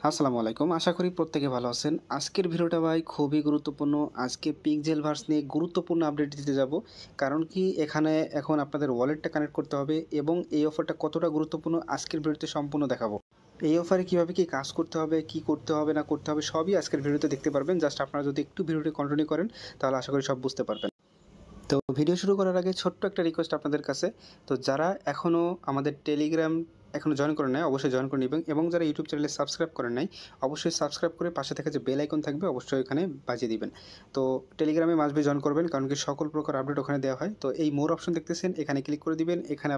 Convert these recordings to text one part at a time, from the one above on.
আসসালামু আলাইকুম। আশা করি প্রত্যেকে ভালো আছেন। আজকের ভিডিওটা ভাই খুবই গুরুত্বপূর্ণ। আজকে পিক্সেলভার্স নিয়ে গুরুত্বপূর্ণ আপডেট দিতে যাব। কারণ কি এখানে এখন আপনাদের ওয়ালেটটা কানেক্ট করতে হবে এবং এই অফারটা কতটা গুরুত্বপূর্ণ আজকের ভিডিওতে সম্পূর্ণ দেখাবো। এই অফারে কীভাবে কী কাজ করতে হবে, কী করতে হবে না করতে হবে সবই আজকের ভিডিওতে দেখতে পারবেন। জাস্ট আপনারা যদি একটু ভিডিওটি কন্টিনিউ করেন তাহলে আশা করি সব বুঝতে পারবেন। তো ভিডিও শুরু করার আগে ছোট্ট একটা রিকোয়েস্ট আপনাদের কাছে। তো যারা এখনও আমাদের টেলিগ্রাম জয়েন করেন নাই অবশ্যই জয়েন করে নেবেন এবং যারা ইউটিউব চ্যানেলে সাবস্ক্রাইব করেন নাই অবশ্যই সাবস্ক্রাইব করে পাশে থেকে যে বেল আইকন থাকবে অবশ্যই ওখানে বাজিয়ে দিবেন। তো টেলিগ্রামে মাস্ট বি জয়েন করবেন কারণ কি সকল প্রকার আপডেট ওখানে দেওয়া হয়। তো এই মোর অপশন দেখতেছেন এখানে ক্লিক করে দিবেন। এখানে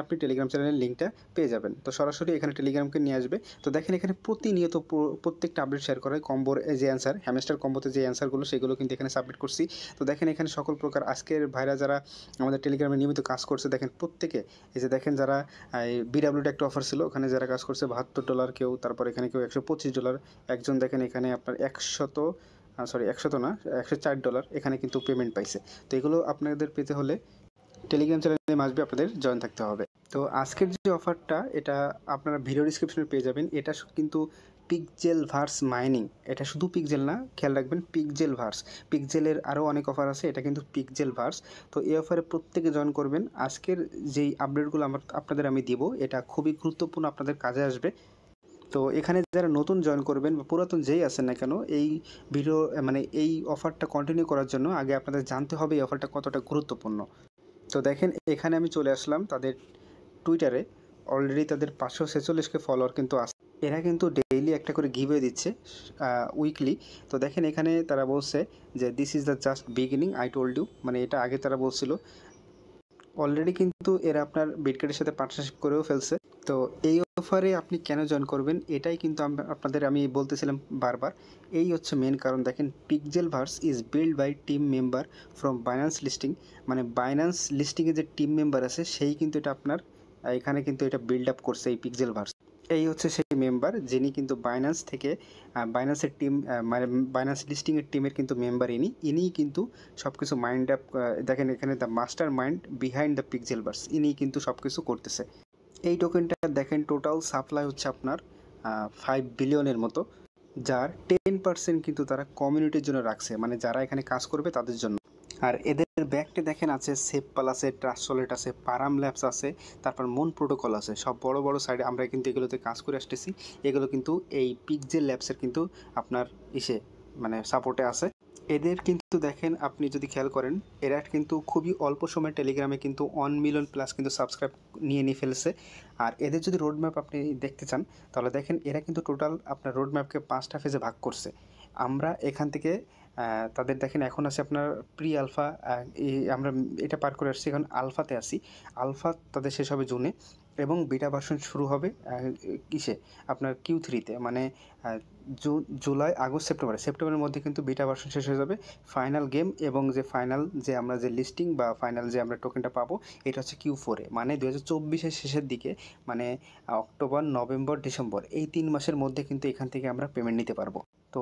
আপনি টেলিগ্রাম চ্যানেলের লিঙ্কটা পেয়ে যাবেন। তো সরাসরি এখানে টেলিগ্রামকে নিয়ে আসবে। তো দেখেন এখানে প্রতিনিয়ত প্রত্যেকটা আপডেট শেয়ার করা হয়। কম্বোর যে অ্যান্সার হ্যামস্টার কম্বোতে যে অ্যান্সারগুলো সেগুলো কিন্তু এখানে সাবমিট করছি। তো দেখেন এখানে সকল প্রকার আজকের ভাইরা যারা আমাদের টেলিগ্রামে নিয়মিত কাজ করছে দেখেন প্রত্যেকে এই যে দেখেন যারা বিডাব্লিউটা একটা অফার ছিল ওখানে যারা কাজ করছে $72 কেউ, তারপর এখানে কেউ $125, একজন দেখেন এখানে আপনার 100 না $104 এখানে কিন্তু পেমেন্ট পাইছে। তো এগুলো আপনাদের পেতে হলে টেলিগ্রাম চ্যানেলে মাসবে আপনাদের জয়েন থাকতে হবে। তো আজকের যে অফারটা এটা আপনারা ভিডিও ডিসক্রিপশনে পেয়ে যাবেন। এটা কিন্তু পিক্সেলভার্স মাইনিং, এটা শুধু পিক্সেল না, খেয়াল রাখবেন পিক্সেলভার্স, পিক্সেলের আরও অনেক অফার আছে, এটা কিন্তু পিক্সেলভার্স। তো এই অফারে প্রত্যেকে জয়েন করবেন। আজকের যেই আপডেটগুলো আপনাদের আমি দিব এটা খুবই গুরুত্বপূর্ণ, আপনাদের কাজে আসবে। তো এখানে যারা নতুন জয়েন করবেন বা পুরাতন যেই আছেন না কেন এই ভিডিও এই অফারটা কন্টিনিউ করার জন্য আগে আপনাদের জানতে হবে এই অফারটা কতটা গুরুত্বপূর্ণ। তো দেখেন এখানে আমি চলে আসলাম তাদের টুইটারে। অলরেডি তাদের 546কে ফলোয়ার কিন্তু আছে। এরা কিন্তু ডেইলি একটা করে গিভওয়ে দিচ্ছে উইকলি। তো দেখেন এখানে তারা বলছে যে this is the just beginning I told you, মানে এটা আগে তারা বলছিল। অলরেডি কিন্তু এরা আপনার বিটকেটের সাথে পার্টনারশিপ করেও ফেলছে। তো এই অফারে আপনি কেন জয়েন করবেন এটাই কিন্তু আপনাদের আমি বলতেছিলাম বারবার। এই হচ্ছে মেন কারণ। দেখেন Pixelverse is build by team member from Binance listing, মানে বাইন্যান্স লিস্টিংয়ে যে টিম মেম্বার আছে সেই কিন্তু এটা আপনার এখানে কিন্তু এটা বিল্ড আপ করছে এই পিক্সেলভার্স। এই হচ্ছে সেই মেম্বার যিনি কিন্তু বাইন্যান্স থেকে বাইন্যান্সের টিম মানে বাইন্যান্স লিস্টিংয়ের টিমের কিন্তু মেম্বার ইনিই কিন্তু সব কিছু মাইন্ড আপ। দেখেন এখানে the mastermind behind the Pixelverse, ইনিই কিন্তু সব কিছু করতেছে। এই টোকেনটা দেখেন টোটাল সাপ্লাই হচ্ছে আপনার 5 বিলিয়নের মতো, যার 10% কিন্তু তারা কমিউনিটির জন্য রাখছে, মানে যারা এখানে কাজ করবে তাদের জন্য। আর এদের ব্যাকটে দেখেন আছে সেফপাল আছে, ট্রাস্টসলিড আছে, পারাম ল্যাবস আছে, তারপর মুন প্রোটোকল আছে। সব বড় বড় সাইডে আমরা কিন্তু এগুলোতে কাজ করে আসতেছি। এগুলো কিন্তু এই পিক্সেল ল্যাবসের কিন্তু আপনার সাপোর্টে আছে। এদের কিন্তু দেখেন আপনি যদি খেয়াল করেন এরা কিন্তু খুবই অল্প সময় টেলিগ্রামে কিন্তু 1 মিলিয়ন প্লাস কিন্তু সাবস্ক্রাইব নিয়ে ফেলছে। আর এদের যদি রোডম্যাপ আপনি দেখতে চান তাহলে দেখেন এরা কিন্তু টোটাল আপনার রোডম্যাপকে 5টা ফেজে ভাগ করছে। আমরা এখান থেকে তাদের দেখেন এখন আছে আপনার প্রি আলফা, আমরা এটা পার করে আসছি, এখন আলফাতে আসি। আলফা তাদের শেষ হবে জুনে এবং বিটা ভার্সন শুরু হবে আপনার Q3-তে, মানে জুলাই আগস্ট সেপ্টেম্বরের মধ্যে কিন্তু বিটা ভার্সন শেষ হয়ে যাবে। ফাইনাল গেম এবং ফাইনাল আমরা যে লিস্টিং বা ফাইনাল যে আমরা টোকেনটা পাবো এটা হচ্ছে Q4-এ, মানে 2024-এর শেষের দিকে, মানে অক্টোবর, নভেম্বর, ডিসেম্বর এই 3 মাসের মধ্যে কিন্তু এখান থেকে আমরা পেমেন্ট নিতে পারবো। তো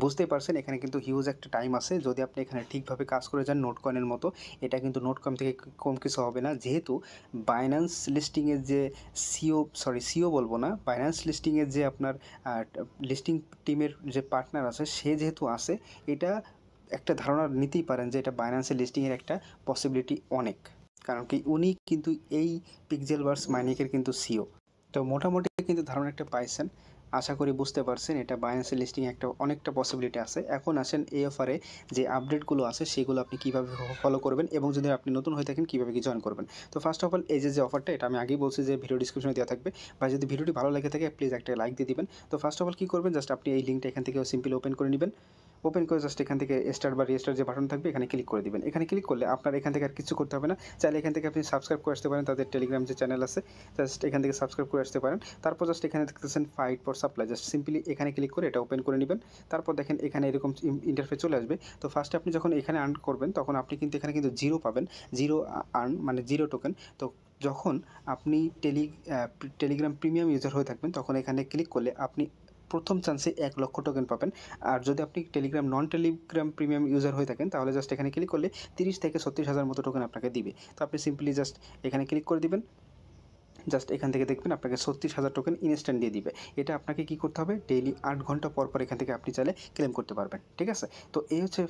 বুঝতেই পারছেন এখানে কিন্তু হিউজ একটা টাইম আছে। যদি আপনি এখানে ঠিকভাবে কাজ করে যান নোট কয়েনের মতো, এটা কিন্তু নোট কয়েন থেকে কম কিছু হবে না। যেহেতু বাইন্যান্স লিস্টিংয়ের যে সিও বলবো না, বাইন্যান্স লিস্টিংয়ের যে আপনার লিস্টিং টিমের যে পার্টনার আছে সে যেহেতু আছে, এটা একটা ধারণা নিতেই পারেন যে এটা বাইন্যান্সের লিস্টিংয়ের একটা পসিবিলিটি অনেক, কারণ কি উনি কিন্তু এই পিক্সেলভার্স মাইনিংয়ের কিন্তু সিও। তো মোটামুটি কিন্তু ধারণা একটা পাইছেন, আশা করি বুঝতে পারছেন এটা বাইন্যান্স লিস্টিং একটা অনেকটা পসিবিলিটি আছে। এখন আসেন এই অফারে যে আপডেটগুলো আছে সেগুলো আপনি কীভাবে ফলো করবেন এবং যদি আপনি নতুন হয়ে থাকেন কীভাবে কি জয়েন করবেন। তো ফার্স্ট অফ অল এই যে অফারটা এটা আমি আগেই বলছি যে ভিডিও ডিসক্রিপশনে দেওয়া থাকবে, বা যদি ভিডিওটি ভালো লেগে থাকে প্লিজ একটা লাইক দিয়ে দিবেন। তো ফার্স্ট অফ অল কী করবেন, জাস্ট আপনি এই লিঙ্কটা এখান থেকে সিম্পলি ওপেন করে নেবেন। ওপেন করে জাস্ট এখান থেকে স্টার্ট বা রিস্টার্ট যে বাটন থাকবে এখানে ক্লিক করে দিবেন। এখানে ক্লিক করলে আপনার এখান থেকে আর কিছু করতে হবে না, চাইলে এখান থেকে আপনি সাবস্ক্রাইব করে আসতে পারেন, তাদের টেলিগ্রাম যে চ্যানেল আছে জাস্ট এখান থেকে সাবস্ক্রাইব করে আসতে পারেন। তারপর জাস্ট এখানে দেখতেছেন fight for supply, just simply এখানে ক্লিক করে এটা ওপেন করে নেবেন। তারপর দেখেন এখানে এরকম ইন্টারফেস চলে আসবে। তো ফার্স্টে আপনি যখন এখানে আর্ন করবেন তখন আপনি কিন্তু এখানে কিন্তু জিরো পাবেন, জিরো আর্ন মানে জিরো টোকেন। তো যখন আপনি টেলিগ্রাম প্রিমিয়াম ইউজার হয়ে থাকবেন তখন এখানে ক্লিক করলে আপনি প্রথম চান্সে 1 লক্ষ টোকেন পাবেন। আর যদি আপনি নন টেলিগ্রাম প্রিমিয়াম ইউজার হয়ে থাকেন তাহলে জাস্ট এখানে ক্লিক করলে 30 থেকে 36 হাজার মতো টোকেন আপনাকে দিবে। তো আপনি সিম্পলি জাস্ট এখানে ক্লিক করে দিবেন। জাস্ট এখান থেকে দেখবেন আপনাকে 36,000 টোকেন ইনস্ট্যান্ট দিয়ে দিবে। এটা আপনাকে কী করতে হবে, ডেইলি 8 ঘন্টা পর এখান থেকে আপনি চাইলে ক্লেম করতে পারবেন। ঠিক আছে? তো এই হচ্ছে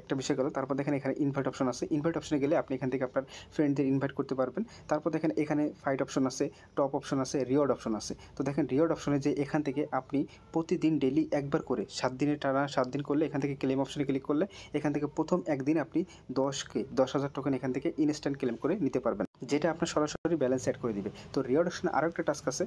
একটা বিষয় গেল। তারপর দেখেন এখানে ইনভাইট অপশন আছে। ইনভাইট অপশনে গেলে আপনি এখান থেকে আপনার ফ্রেন্ডদের ইনভাইট করতে পারবেন। তারপর দেখেন এখানে ফাইট অপশন আছে, টপ অপশন আছে, রিওয়ার্ড অপশন আছে। তো দেখেন রিওয়ার্ড অপশনে যে এখান থেকে আপনি প্রতিদিন ডেইলি একবার করে 7 দিনের টানা 7 দিন করলে এখান থেকে ক্লেম অপশনে ক্লিক করলে এখান থেকে প্রথম একদিন আপনি 10,000 টোকেন এখান থেকে ইনস্ট্যান্ট ক্লেম করে নিতে পারবেন, যেটা আপনার সরাসরি ব্যালেন্স অ্যাড করে দিবে। তো রিওয়ার্ড অপশনে আরও একটা টাস্ক আছে।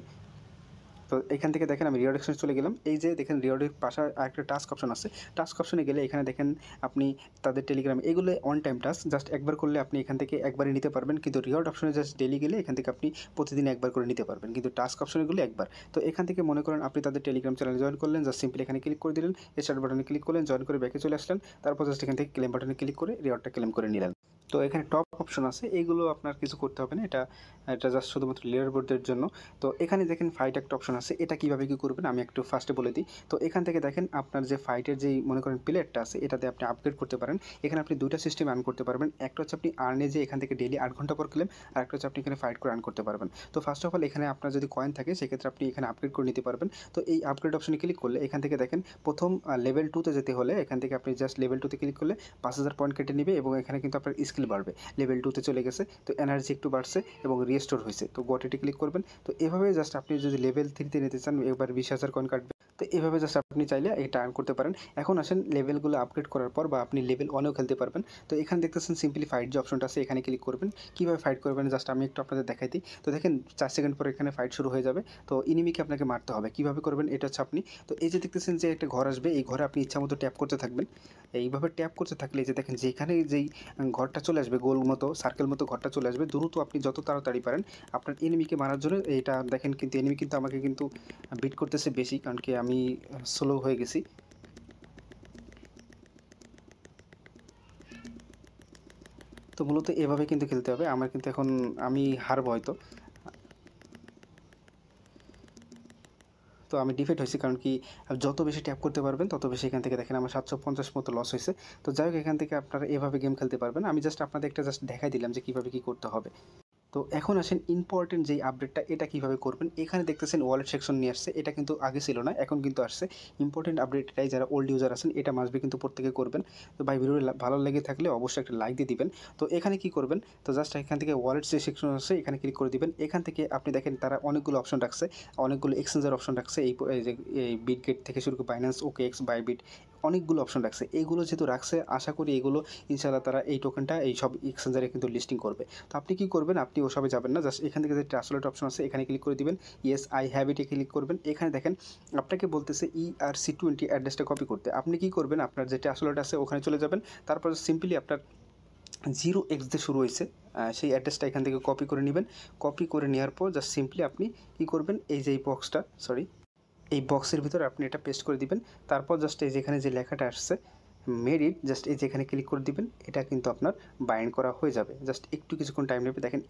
তো এখান থেকে দেখেন আমি রিওয়ার্ড অপশনে চলে গেলাম। এই যে দেখেন রিওয়ার্ডের পাশে আরেকটা টাস্ক অপশন আছে। টাস্ক অপশনে গেলে এখানে দেখেন আপনি তাদের টেলিগ্রাম, এগুলো অন টাইম টাস্ক, জাস্ট একবার করলে আপনি এখান থেকে একবারই নিতে পারবেন। কিন্তু রিওয়ার্ড অপশনে জাস্ট ডেইলি গেলে এখান থেকে আপনি প্রতিদিন একবার করে নিতে পারবেন, কিন্তু টাস্ক অপশনে গেলে একবার। তো এখান থেকে মনে করেন আপনি তাদের টেলিগ্রাম চ্যানেলে জয়েন করলেন, জাস্ট সিম্পলি এখানে ক্লিক করে দিলেন, স্টার্ট বাটনে ক্লিক করলেন, জয়েন করে ব্যাকে চলে আসলেন, তারপর জাস্ট এখান থেকে ক্লেম বাটনে ক্লিক করে রিওয়ার্ডটা ক্লেম করে নিলেন। তো এখানে টপ অপশন আছে, এইগুলো আপনার কিছু করতে হবে না, এটা জাস্ট শুধুমাত্র লিডার বোর্ডদের জন্য। তো এখানে দেখেন ফাইট একটা অপশন আছে, এটা কীভাবে কী করবেন আমি একটু ফার্স্টে বলে দিই। তো এখান থেকে দেখেন আপনার যে ফাইটের যেই মনে করেন প্লেয়ারটা আছে, এটাতে আপনি আপগ্রেড করতে পারেন। এখানে আপনি দুইটা সিস্টেম আর্ন করতে পারবেন। একটা হচ্ছে আপনি আর্নে যে এখান থেকে ডেইলি 8 ঘন্টা পর ক্লেম, আর একটা হচ্ছে আপনি এখানে ফাইট করে আর্ন করতে পারবেন। তো ফার্স্ট অফ অল এখানে আপনার যদি কয়েন থাকে সেক্ষেত্রে আপনি এখানে আপগ্রেড করে নিতে পারবেন। তো এই আপগ্রেড অপশনে ক্লিক করলে এখান থেকে দেখেন প্রথম লেভেল 2তে যেতে হলে এখান থেকে আপনি জাস্ট লেভেল 2তে ক্লিক করলে 5,000 পয়েন্ট কেটে নেবে, এবং এখানে কিন্তু আপনার স্কিল বাড়বে। লেভেল 2তে চলে গেছে, তো এনার্জি একটু বাড়ছে এবং রিস্টোর হয়েছে, তো গটেটি ক্লিক করবেন। তো এভাবে জাস্ট আপনি যদি লেভেল 3তে নিতে চান এবার 20,000 কয়েন কাটবে। তো এভাবে জাস্ট আপনি চাইলে এটা আর্ন করতে পারেন। এখন আসেন লেভেলগুলো আপগ্রেড করার পর বা আপনি লেভেল 1এও খেলতে পারবেন। তো এখানে দেখতেছেন সিম্পলি ফাইট যে অপশনটা আছে এখানে ক্লিক করবেন। কীভাবে ফাইট করবেন জাস্ট আমি একটু আপনাদের দেখাই দিই। তো দেখেন 4 সেকেন্ড পরে এখানে ফাইট শুরু হয়ে যাবে। তো এনিমিকে আপনাকে মারতে হবে। কীভাবে করবেন এটা হচ্ছে আপনি, তো এই যে দেখতেছেন যে একটা ঘর আসবে, এই ঘরে আপনি ইচ্ছামতো ট্যাপ করতে থাকবেন। এইভাবে ট্যাপ করতে থাকলে এই যে দেখেন যেখানে যেই ঘরটা চলে আসবে, গোল মতো সার্কেল মতো ঘরটা চলে আসবে, দ্রুত আপনি যত তাড়াতাড়ি পারেন আপনার এনিমিকে মারার জন্য এটা দেখেন। কিন্তু এনিমি কিন্তু আমাকে কিন্তু বিট করতেছে বেশি, কারণ কি আমি স্লো হয়ে গেছি। তো মূলত এভাবে কিন্তু খেলতে হবে। আমার কিন্তু এখন আমি হারবো হয়তো। তো আমি ডিফিট হয়েছি, কারণ কি যত বেশি ট্যাপ করতে পারবেন তত বেশি এখান থেকে দেখেন আমার 750 মতো লস হয়েছে। তো যাই হোক, এখান থেকে আপনারা এভাবে গেম খেলতে পারবেন। আমি জাস্ট আপনাদের একটা জাস্ট দেখাই দিলাম যে কীভাবে কী করতে হবে। তো এখন আসেন ইম্পর্টেন্ট যেই আপডেটটা, এটা কীভাবে করবেন। এখানে দেখতেছেন ওয়ালেট সেকশন নিয়ে আসছে, এটা কিন্তু আগে ছিল না, এখন কিন্তু আসছে। ইম্পর্টেন্ট আপডেট এটাই, যারা ওল্ড ইউজার আছেন এটা মাস্ট বি কিন্তু প্রত্যেকে করবেন। তো ভাই ভিডিও ভালো লেগে থাকলে অবশ্যই একটা লাইক দিয়ে দিবেন। তো এখানে কি করবেন, তো জাস্ট এখান থেকে ওয়ালেট যে সেকশন আছে এখানে ক্লিক করে দিবেন। এখান থেকে আপনি দেখেন তারা অনেকগুলো অপশন রাখছে, অনেকগুলো এক্সচেঞ্জের অপশন রাখছে। এই বিটগেট থেকে শুরু করে বাইন্যান্স, ওকেএক্স, বাইবিট, অনেকগুলো অপশন রাখছে। এইগুলো যেহেতু রাখছে আশা করি এগুলো ইনশাআল্লাহ তারা এই টোকেনটা এই সব এক্সচেঞ্জারে কিন্তু লিস্টিং করবে। তো আপনি কি করবেন, আপনি ওসবে যাবেন না, জাস্ট এখান থেকে যে ট্রান্সলেট অপশন আছে এখানে ক্লিক করে দিবেন। ইয়েস আই হ্যাভ ইটে ক্লিক করবেন। এখানে দেখেন আপনাকে বলতেছে ERC20 অ্যাড্রেসটা কপি করতে। আপনি কি করবেন, আপনার যে ট্রান্সলেট আছে ওখানে চলে যাবেন, তারপর সিম্পলি আপনার 0x দিয়ে শুরু হয়েছে সেই অ্যাড্রেসটা এখান থেকে কপি করে নেবেন। কপি করে নেওয়ার পর জাস্ট সিম্পলি আপনি কি করবেন, এই যে এই বক্সটা এই বক্সের ভিতরে আপনি এটা পেস্ট করে দিবেন। তারপর জাস্ট এই যেখানে যে লেখাটা আসছে মেরিট, জাস্ট এই যেখানে ক্লিক করে দিবেন। এটা কিন্তু আপনার বাইন্ড করা হয়ে যাবে, জাস্ট একটু কিছুক্ষণ টাইম নেবে। দেখেন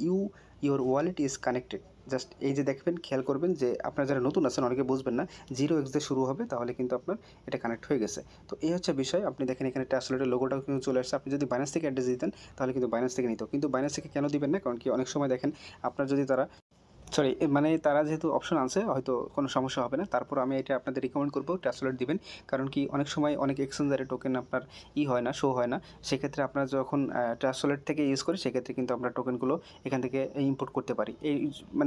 your wallet is connected. Just এই যে দেখবেন, খেয়াল করবেন যে আপনারা যারা নতুন আছেন অনেকে বুঝবেন না, 0x দিয়ে শুরু হবে, তাহলে কিন্তু আপনার এটা কানেক্ট হয়ে গেছে। তো এই হচ্ছে বিষয়। আপনি দেখেন এখানে ট্রান্সলেটের লোগোটাও কিন্তু চলে আসছে। আপনি যদি বাইন্যান্স থেকে অ্যাড্রেস দিতেন তাহলে কিন্তু বাইন্যান্স থেকে নিত, কিন্তু বাইন্যান্স থেকে কেন দিবেন না, কারণ কি অনেক সময় দেখেন আপনার যদি মানে তারা যেহেতু অপশন আছে হয়তো কোনো সমস্যা হবে না। তারপর আমি এটা আপনাদের রিকমেন্ড করবো ট্রান্সলেট দিবেন, কারণ কি অনেক সময় অনেক এক্সচেঞ্জারে টোকেন আপনার হয় না, শো হয় না। সেক্ষেত্রে আপনারা যখন ট্রান্সলেট থেকে ইউজ করি সেক্ষেত্রে কিন্তু আমরা টোকেনগুলো এখান থেকে ইম্পোর্ট করতে পারি।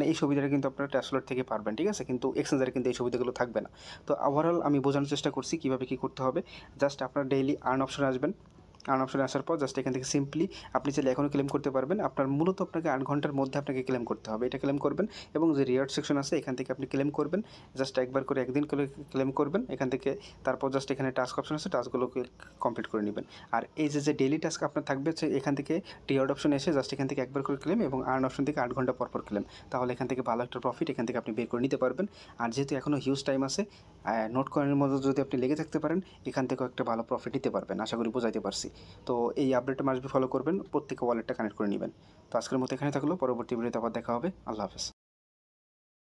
এই সুবিধাটা কিন্তু আপনারা ট্রান্সলেট থেকে পারবেন, ঠিক আছে, কিন্তু এক্সচেঞ্জারে কিন্তু এই সুবিধাগুলো থাকবে না। তো ওভারঅল আমি বোঝানোর চেষ্টা করছি কীভাবে কী করতে হবে। জাস্ট আপনার ডেইলি আর্ন অপশনে আসবেন। আর্ন অপশনে আসার পর জাস্ট এখান থেকে সিম্পলি আপনি চাইলে এখনও ক্লেম করতে পারবেন। আপনার মূলত আপনাকে 8 ঘন্টার মধ্যে আপনাকে ক্লেম করতে হবে, এটা ক্লেম করবেন। এবং যে রিওয়ার্ড সেকশন আছে এখান থেকে আপনি ক্লেম করবেন, জাস্ট একবার করে একদিন করে ক্লেম করবেন এখান থেকে। তারপর জাস্ট এখানে টাস্ক অপশন আছে, টাস্কগুলোকে কমপ্লিট করে নেবেন। আর এই যে ডেইলি টাস্ক আপনার থাকবে এখান থেকে রিওয়ার্ড অপশন এসে জাস্ট এখান থেকে একবার করে ক্লেম, এবং আর্ন অপশন থেকে 8 ঘন্টা পর ক্লেম। তাহলে এখান থেকে ভালো একটা প্রফিট এখান থেকে আপনি বের করে নিতে পারবেন। আর যেহেতু এখনও হিউজ টাইম আছে, নোট কয়েনের মধ্যে যদি আপনি লেগে থাকতে পারেন এখান থেকেও একটা ভালো প্রফিট নিতে পারবেন, আশা করি বোঝাইতে পারছি। তো এই আপডেটটা মাস্ট বি ফলো করবেন, প্রত্যেকে ওয়ালেটটা কানেক্ট করে নেবেন। তো আজকের মতো এখানে থাকলো, পরবর্তী ভিডিওতে আবার দেখা হবে। আল্লাহ হাফেজ।